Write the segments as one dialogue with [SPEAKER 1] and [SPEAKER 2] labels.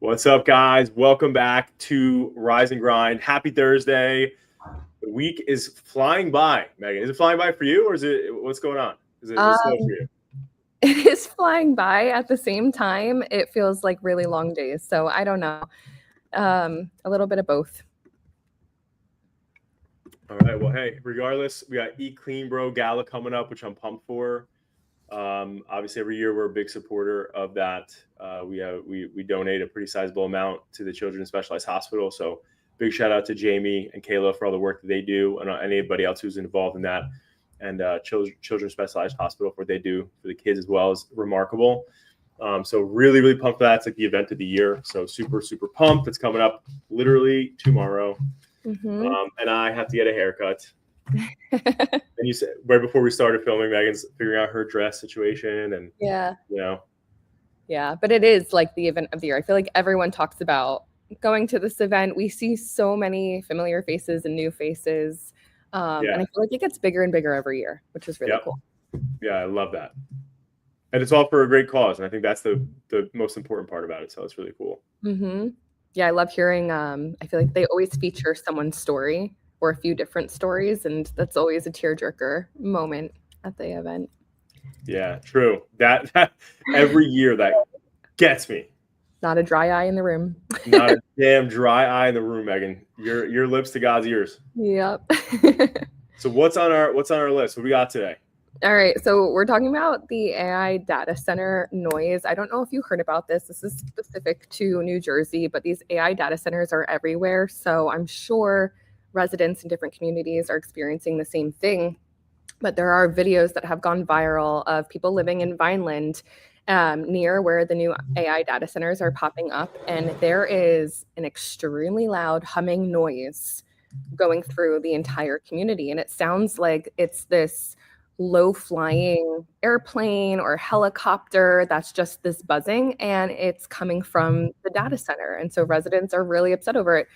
[SPEAKER 1] What's up, guys? Welcome back to Rise and Grind. Happy Thursday. The week is flying by. Megan, is it flying by for you, or what's going on? Is it slow for you?
[SPEAKER 2] It is flying by. At the same time, it feels like really long days. So I don't know. A little bit of both.
[SPEAKER 1] All right. Well, hey, regardless, we got Eat Clean Bro Gala coming up, which I'm pumped for. Obviously, every year we're a big supporter of that. We donate a pretty sizable amount to the Children's Specialized Hospital. So big shout out to Jamie and Kayla for all the work that they do, and anybody else who's involved in that. And Children's Specialized Hospital for what they do for the kids as well is remarkable. So really, really pumped for that. It's like the event of the year. So super, super pumped. It's coming up literally tomorrow.
[SPEAKER 2] Mm-hmm.
[SPEAKER 1] And I have to get a haircut. And you said right before we started filming, Megan's figuring out her dress situation, and
[SPEAKER 2] but it is like the event of the year. I feel like everyone talks about going to this event. We see so many familiar faces and new faces, and I feel like it gets bigger and bigger every year, which is really cool.
[SPEAKER 1] Yeah, I love that, and it's all for a great cause, and I think that's the most important part about it. So it's really cool.
[SPEAKER 2] Mm-hmm. Yeah, I love hearing. I feel like they always feature someone's story or a few different stories, and that's always a tearjerker moment at the event.
[SPEAKER 1] Yeah, true. That every year that gets me.
[SPEAKER 2] Not a dry eye in the room.
[SPEAKER 1] Not a damn dry eye in the room, Megan. Your lips to God's ears.
[SPEAKER 2] Yep.
[SPEAKER 1] So what's on our list? What do we got today?
[SPEAKER 2] All right, so we're talking about the AI data center noise. I don't know if you heard about this. This is specific to New Jersey, but these AI data centers are everywhere. So I'm sure residents in different communities are experiencing the same thing. But there are videos that have gone viral of people living in Vineland near where the new AI data centers are popping up. And there is an extremely loud humming noise going through the entire community. And it sounds like it's this low-flying airplane or helicopter that's just this buzzing, and it's coming from the data center. And so residents are really upset over it,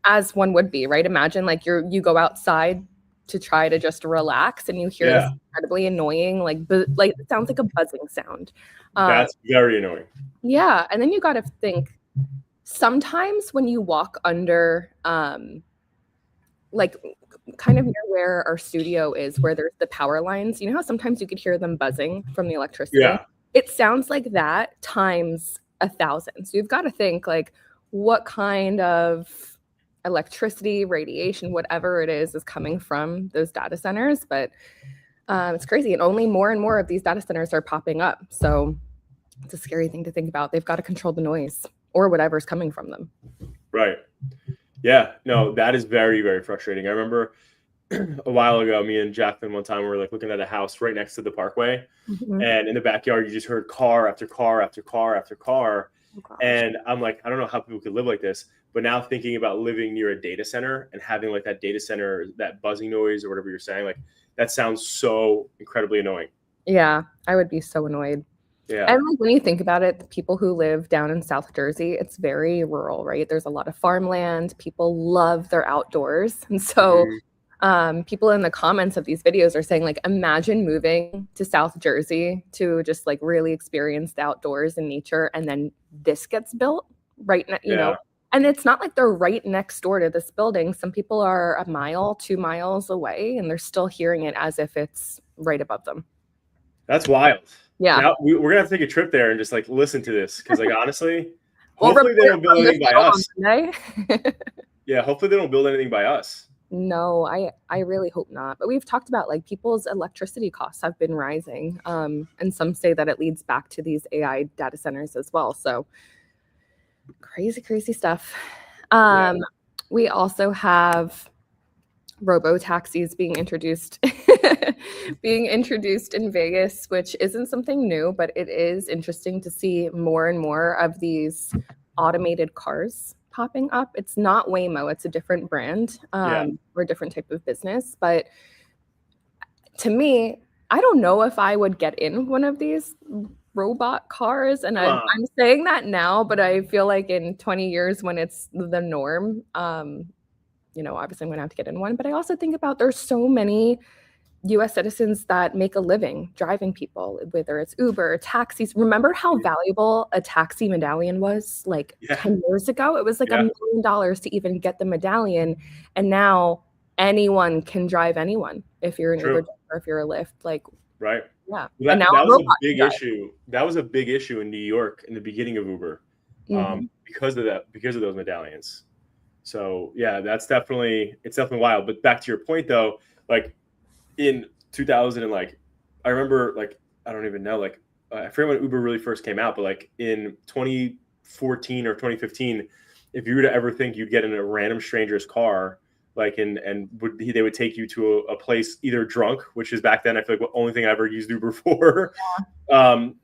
[SPEAKER 2] as one would be, right? Imagine like you go outside to try to just relax, and you hear this incredibly annoying, like it sounds like a buzzing sound.
[SPEAKER 1] That's very annoying.
[SPEAKER 2] Yeah, and then you got to think, sometimes when you walk under, like kind of near where our studio is, where there's the power lines, you know how sometimes you could hear them buzzing from the electricity?
[SPEAKER 1] Yeah.
[SPEAKER 2] It sounds like that times 1,000. So you've got to think, like, what kind of electricity, radiation, whatever it is coming from those data centers. But it's crazy. And only more and more of these data centers are popping up. So it's a scary thing to think about. They've got to control the noise or whatever's coming from them.
[SPEAKER 1] Right. Yeah, no, that is very, very frustrating. I remember a while ago, me and Jacqueline one time, we were like looking at a house right next to the parkway, and in the backyard, you just heard car after car after car after car. Oh, and I'm like, I don't know how people could live like this. But now thinking about living near a data center and having like that data center, that buzzing noise or whatever you're saying, like that sounds so incredibly annoying.
[SPEAKER 2] Yeah, I would be so annoyed.
[SPEAKER 1] Yeah.
[SPEAKER 2] And like, when you think about it, the people who live down in South Jersey, it's very rural, right? There's a lot of farmland. People love their outdoors. And so people in the comments of these videos are saying, like, imagine moving to South Jersey to just like really experience the outdoors and nature. And then this gets built right now, you know, and it's not like they're right next door to this building. Some people are a mile, 2 miles away, and they're still hearing it as if it's right above them.
[SPEAKER 1] That's wild.
[SPEAKER 2] Yeah.
[SPEAKER 1] Now we're going to have to take a trip there and just like listen to this. Cause like, honestly, hopefully they don't build anything by us. Yeah. Hopefully they don't build anything by us.
[SPEAKER 2] No, I really hope not. But we've talked about like people's electricity costs have been rising. And some say that it leads back to these AI data centers as well. So crazy, crazy stuff. We also have robotaxis being introduced in Vegas, which isn't something new, but it is interesting to see more and more of these automated cars popping up. It's not Waymo, it's a different brand or a different type of business. But to me, I don't know if I would get in one of these robot cars. And I'm saying that now, but I feel like in 20 years when it's the norm, you know, obviously I'm going to have to get in one. But I also think about there's so many US citizens that make a living driving people, whether it's Uber, taxis. Remember how valuable a taxi medallion was like
[SPEAKER 1] Yeah.
[SPEAKER 2] 10 years ago? It was like $1
[SPEAKER 1] Yeah.
[SPEAKER 2] million to even get the medallion. And now anyone can drive anyone if you're an Uber
[SPEAKER 1] True.
[SPEAKER 2] driver, if you're a Lyft. Like,
[SPEAKER 1] Right.
[SPEAKER 2] yeah. And
[SPEAKER 1] That
[SPEAKER 2] now
[SPEAKER 1] that
[SPEAKER 2] a
[SPEAKER 1] was a
[SPEAKER 2] robot can
[SPEAKER 1] big
[SPEAKER 2] drive.
[SPEAKER 1] issue. That was a big issue in New York in the beginning of Uber,
[SPEAKER 2] Mhm.
[SPEAKER 1] because of that, because of those medallions. So yeah, it's definitely wild. But back to your point though, like in 2000 and like, I remember like, I don't even know, like I forget when Uber really first came out, but like in 2014 or 2015, if you were to ever think you'd get in a random stranger's car, like they would take you to a place either drunk, which is back then I feel like the only thing I ever used Uber for,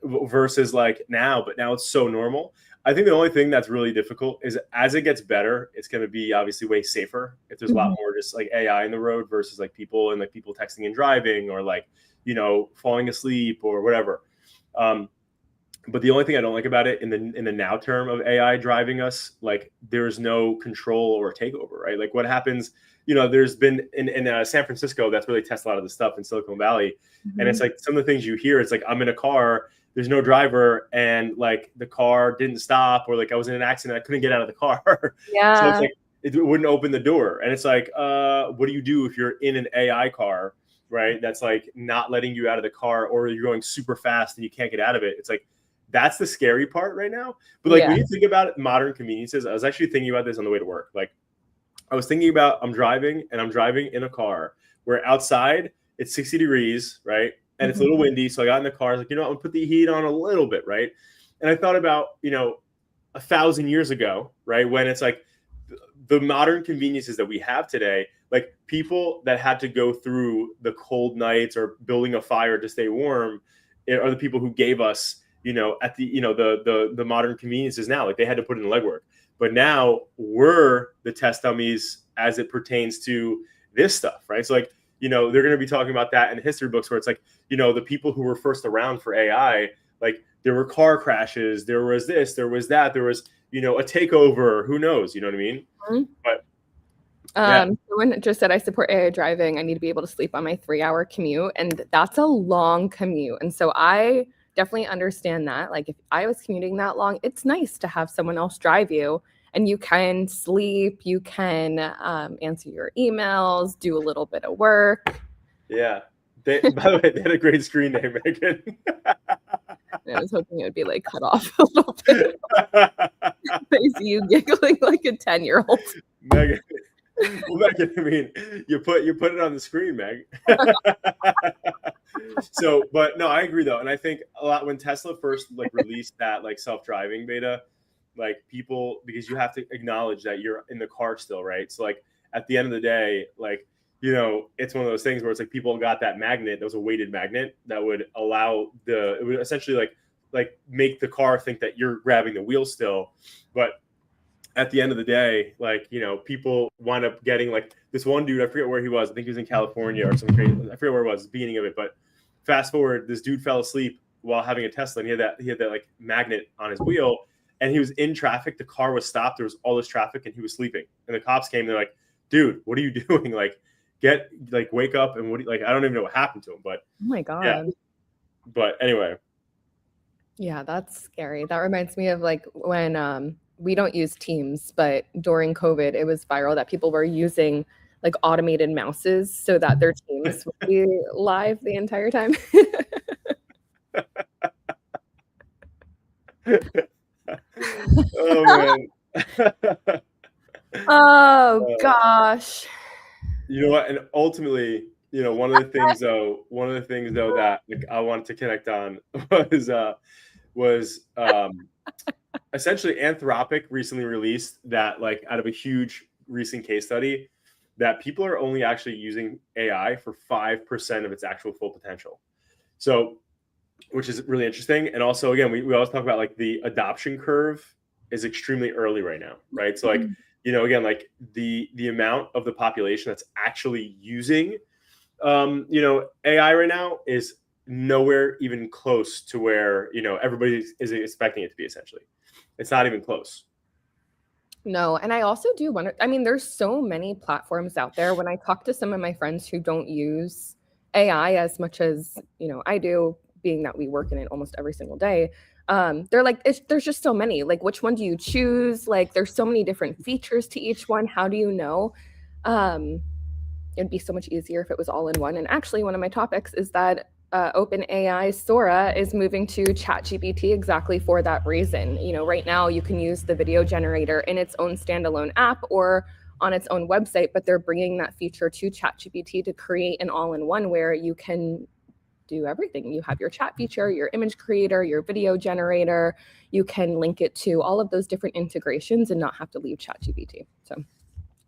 [SPEAKER 1] versus like now, but now it's so normal. I think the only thing that's really difficult is as it gets better, it's going to be obviously way safer if there's a lot
[SPEAKER 2] Mhm.
[SPEAKER 1] more just like AI in the road versus like people and like people texting and driving or like, falling asleep or whatever. Um, but the only thing I don't like about it in the now term of AI driving us, like there's no control or takeover, right? Like what happens, there's been in San Francisco, that's where they test a lot of the stuff in Silicon Valley. And it's
[SPEAKER 2] Mhm.
[SPEAKER 1] like some of the things you hear, it's like I'm in a car, there's no driver, and like the car didn't stop, or like I was in an accident, I couldn't get out of the car. So it's
[SPEAKER 2] Yeah.
[SPEAKER 1] like it wouldn't open the door. And it's like, what do you do if you're in an AI car, right? That's like not letting you out of the car, or you're going super fast and you can't get out of it. It's like that's the scary part right now. But like
[SPEAKER 2] Yeah.
[SPEAKER 1] when you think about it, modern conveniences, I was actually thinking about this on the way to work. Like I was thinking about I'm driving in a car where outside it's 60 degrees, right? And it's a
[SPEAKER 2] Mhm.
[SPEAKER 1] little windy. So I got in the car, like, I'm gonna put the heat on a little bit, right? And I thought about, 1,000 years ago, right? When it's like the modern conveniences that we have today, like people that had to go through the cold nights or building a fire to stay warm, are the people who gave us, at the, the modern conveniences now. Like they had to put in the legwork. But now we're the test dummies as it pertains to this stuff, right? So like, they're going to be talking about that in history books where it's like, the people who were first around for AI, like there were car crashes, there was this, there was that, there was, a takeover, who knows, you know what I mean?
[SPEAKER 2] Mhm.
[SPEAKER 1] But yeah,
[SPEAKER 2] Someone just said I support AI driving. I need to be able to sleep on my 3-hour commute, and that's a long commute. And so I definitely understand that. Like if I was commuting that long, it's nice to have someone else drive you, and you can sleep, you can answer your emails, do a little bit of work.
[SPEAKER 1] yeah. By the way, they had a great screen name, Megan.
[SPEAKER 2] And I was hoping it would be like cut off a little bit. I see you giggling like a 10-year-old.
[SPEAKER 1] Megan, well, Megan, I mean, you put it on the screen, Meg. So, but no, I agree though, and I think a lot when Tesla first like released that like self-driving beta, like people, because you have to acknowledge that you're in the car still, right? So like at the end of the day, like it's one of those things where it's like people got that magnet, that was a weighted magnet that would allow it would essentially like make the car think that you're grabbing the wheel still, but at the end of the day, like, people wind up getting like this one dude, I forget where he was. I think he was in California or some crazy, I forget where it was, the beginning of it. But fast forward, this dude fell asleep while having a Tesla, and he had that like magnet on his wheel, and he was in traffic. The car was stopped. There was all this traffic, and he was sleeping. And the cops came. They're like, "Dude, what are you doing? Like, wake up!" And like, I don't even know what happened to him, but
[SPEAKER 2] Oh my
[SPEAKER 1] yeah.
[SPEAKER 2] God.
[SPEAKER 1] But anyway,
[SPEAKER 2] Yeah, that's scary. That reminds me of like when we don't use Teams, but during COVID, it was viral that people were using like automated mouses so that their teams would be live the entire time.
[SPEAKER 1] oh man.
[SPEAKER 2] Oh gosh.
[SPEAKER 1] You know what? And ultimately, one of the things though that like I wanted to connect on was essentially Anthropic recently released that like out of a huge recent case study that people are only actually using AI for 5% of its actual full potential. So, which is really interesting. And also, again, we always talk about like the adoption curve is extremely early right now, right? So, like, again, like the amount of the population that's actually using, AI right now is nowhere even close to where everybody is expecting it to be. Essentially, it's not even close.
[SPEAKER 2] No, and I also do wonder, I mean, there's so many platforms out there. When I talk to some of my friends who don't use AI as much as, I do, being that we work in it almost every single day. They're like, there's just so many. Like, which one do you choose? Like, there's so many different features to each one. How do you know? It'd be so much easier if it was all in one. And actually, one of my topics is that OpenAI Sora is moving to ChatGPT exactly for that reason. Right now you can use the video generator in its own standalone app or on its own website, but they're bringing that feature to ChatGPT to create an all-in-one where you can do everything. You have your chat feature, your image creator, your video generator. You can link it to all of those different integrations and not have to leave ChatGPT. So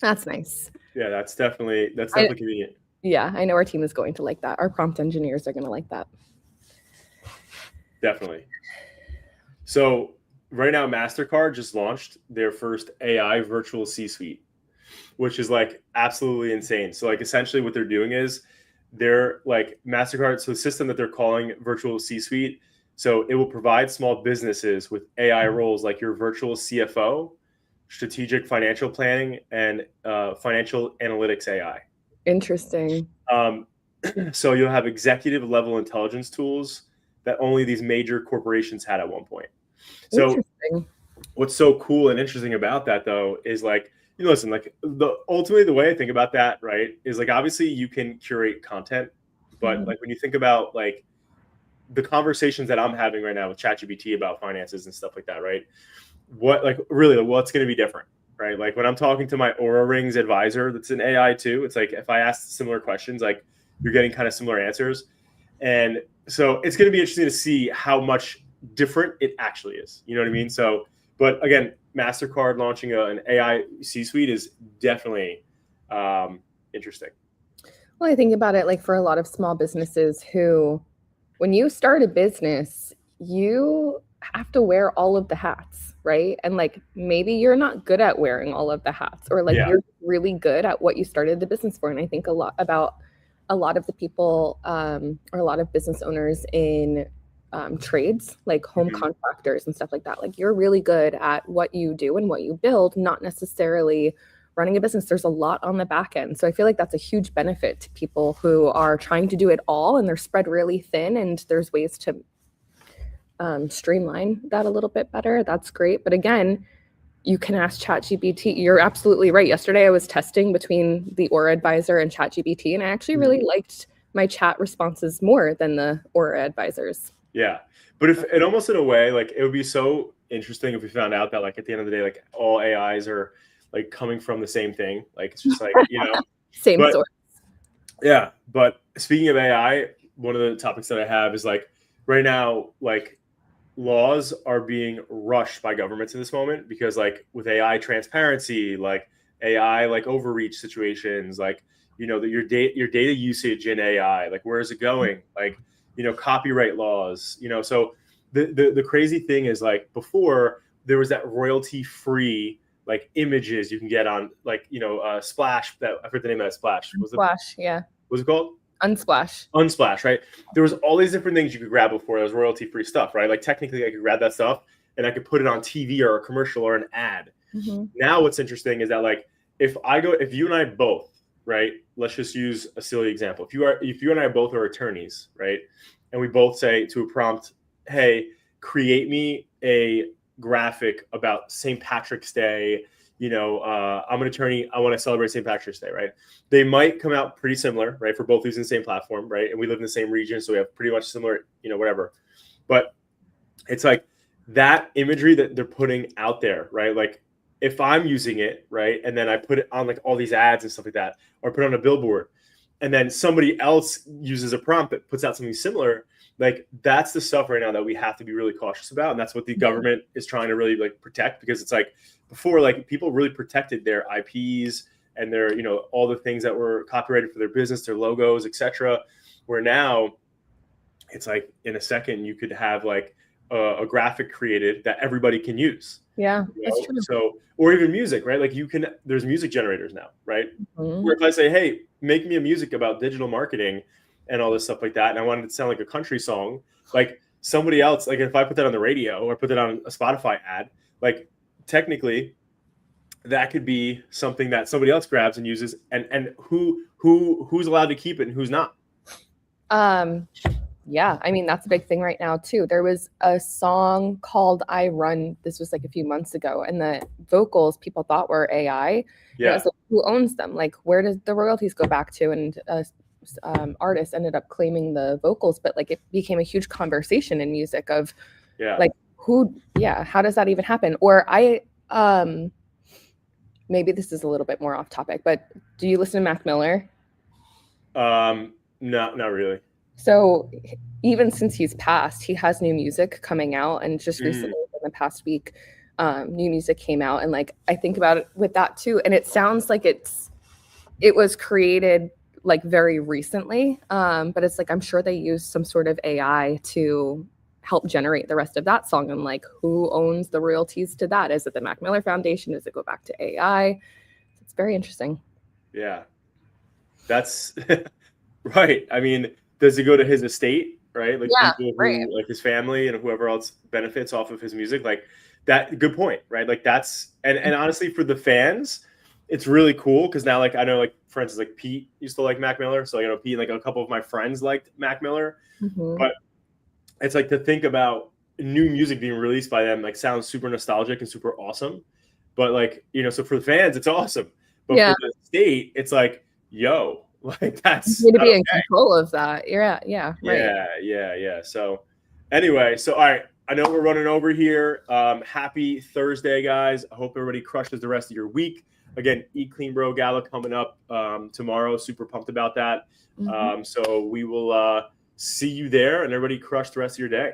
[SPEAKER 2] that's nice.
[SPEAKER 1] Yeah, that's definitely convenient.
[SPEAKER 2] Yeah, I know our team is going to like that. Our prompt engineers are going to like that.
[SPEAKER 1] Definitely. So right now, MasterCard just launched their first AI virtual C-suite, which is like absolutely insane. So like essentially what they're doing is they're like MasterCard, so the system that they're calling virtual C-suite. So it will provide small businesses with AI roles like your virtual CFO, strategic financial planning, and financial analytics AI.
[SPEAKER 2] Interesting.
[SPEAKER 1] So you'll have executive level intelligence tools that only these major corporations had at one point. So what's so cool and interesting about that though is like, listen, like ultimately the way I think about that, right, is like obviously you can curate content, but like when you think about like the conversations that I'm having right now with ChatGPT about finances and stuff like that, right? What's going to be different? Right? Like when I'm talking to my Aura Rings advisor, that's an AI too. It's like if I ask similar questions, like you're getting kind of similar answers. And so it's going to be interesting to see how much different it actually is. You know what I mean? So, but again, MasterCard launching an AI C-suite is definitely interesting.
[SPEAKER 2] Well, I think about it like for a lot of small businesses who, when you start a business, you have to wear all of the hats, right? And like maybe you're not good at wearing all of the hats, or like you're really good at what you started the business for. And I think a lot of the people or a lot of business owners in trades, like home contractors and stuff like that, like you're really good at what you do and what you build, not necessarily running a business. There's a lot on the back end. So I feel like that's a huge benefit to people who are trying to do it all and they're spread really thin, and there's ways to streamline that a little bit better. That's great. But again, you can ask ChatGPT. You're absolutely right. Yesterday I was testing between the Aura Advisor and ChatGPT, and I actually really liked my chat responses more than the Aura Advisors.
[SPEAKER 1] Yeah. But if it almost in a way, like it would be so interesting if we found out that like at the end of the day, like all AIs are like coming from the same thing. Like it's just like,
[SPEAKER 2] same source.
[SPEAKER 1] Yeah. But speaking of AI, one of the topics that I have is like right now, like laws are being rushed by governments in this moment because like with AI transparency, like AI, like overreach situations, like, your data usage in AI, like where is it going? Like, copyright laws, so the crazy thing is like before there was that royalty free like images you can get on like, Splash, that I forget the name of that Splash.
[SPEAKER 2] Splash, yeah.
[SPEAKER 1] What's it called?
[SPEAKER 2] Unsplash,
[SPEAKER 1] right? There was all these different things you could grab before. There was royalty free stuff, right? Like technically I could grab that stuff and I could put it on TV or a commercial or an ad. Now what's interesting is that like if you and I both, right? Let's just use a silly example. If you and I both are attorneys, right? And we both say to a prompt, hey, create me a graphic about St. Patrick's Day. I'm an attorney. I want to celebrate St. Patrick's Day, right? They might come out pretty similar, right? For both using the same platform, right? And we live in the same region, so we have pretty much similar, whatever. But it's like that imagery that they're putting out there, right? Like if I'm using it, right, and then I put it on like all these ads and stuff like that, or put it on a billboard, and then somebody else uses a prompt that puts out something similar, like that's the stuff right now that we have to be really cautious about. And that's what the government is trying to really like protect, because it's like before, like people really protected their IPs and their, all the things that were copyrighted for their business, their logos, etc. Where now it's like in a second you could have like a graphic created that everybody can use.
[SPEAKER 2] Yeah, that's true.
[SPEAKER 1] So, or even music, right? Like there's music generators now, right? Where if I say, hey, make me a music about digital marketing and all this stuff like that, and I wanted it to sound like a country song, like somebody else, like if I put that on the radio or put that on a Spotify ad, like technically that could be something that somebody else grabs and uses, and who's allowed to keep it and who's not.
[SPEAKER 2] Yeah, I mean, that's a big thing right now too. There was a song called I Run. This was like a few months ago, and the vocals people thought were AI. And it
[SPEAKER 1] Yeah.
[SPEAKER 2] was like, who owns them? Like, where does the royalties go back to? And artist ended up claiming the vocals, but like it became a huge conversation in music of like how does that even happen? Or maybe this is a little bit more off topic, but do you listen to Mac Miller?
[SPEAKER 1] Not really.
[SPEAKER 2] So even since he's passed, he has new music coming out, and just recently in the past week, new music came out, and like I think about it with that too, and it sounds like it was created like very recently, but it's like I'm sure they used some sort of AI to help generate the rest of that song, and like who owns the royalties to that? Is it the Mac Miller Foundation? Does it go back to AI? It's very interesting.
[SPEAKER 1] Yeah, that's right. I mean, does it go to his estate, right? Like
[SPEAKER 2] Yeah,
[SPEAKER 1] people
[SPEAKER 2] right.
[SPEAKER 1] who like his family and whoever else benefits off of his music, like that. Good point, right? Like that's and honestly for the fans, it's really cool because now like I know like for instance like Pete used to like Mac Miller, so you know Pete and like a couple of my friends liked Mac Miller, but it's like to think about new music being released by them like sounds super nostalgic and super awesome, but like you know so for the fans it's awesome, but for the state it's like yo. Like that's
[SPEAKER 2] You need to
[SPEAKER 1] not
[SPEAKER 2] be in
[SPEAKER 1] okay.
[SPEAKER 2] control of that. Yeah, right.
[SPEAKER 1] Yeah. So anyway, so all right. I know we're running over here. Happy Thursday, guys. I hope everybody crushes the rest of your week. Again, Eat Clean Bro Gala coming up tomorrow. Super pumped about that. So we will see you there, and everybody crush the rest of your day.